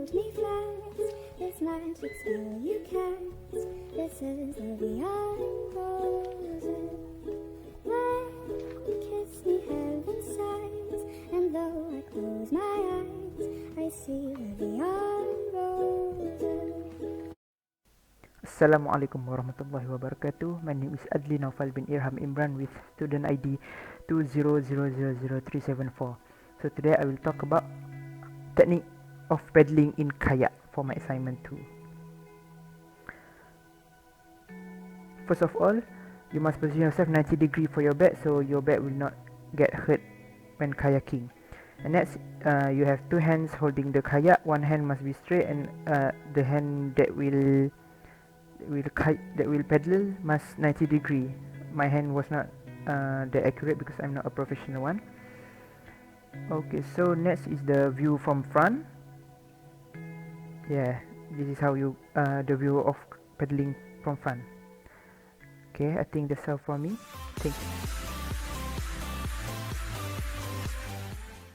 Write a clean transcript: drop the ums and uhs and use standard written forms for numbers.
hold me fast. This magic spell you cast. This is the beyond roses. Let me kiss me heaven sighs, and though I close my eyes, I see the beyond roses. Assalamualaikum warahmatullahi wabarakatuh. My name is Adli Naufal bin Irham Imran with student ID 200000374. So today I will talk about technique of paddling in kayak for my assignment 2. First of all, you must position yourself 90 degree for your back so your back will not get hurt when kayaking. And next, you have two hands holding the kayak. One hand must be straight, and the hand that will paddle must 90 degree. My hand was not that accurate because I'm not a professional one. Okay, so next is the view from front. Yeah, this is how you the view of paddling from front. Okay, I think that's all for me. Thank you.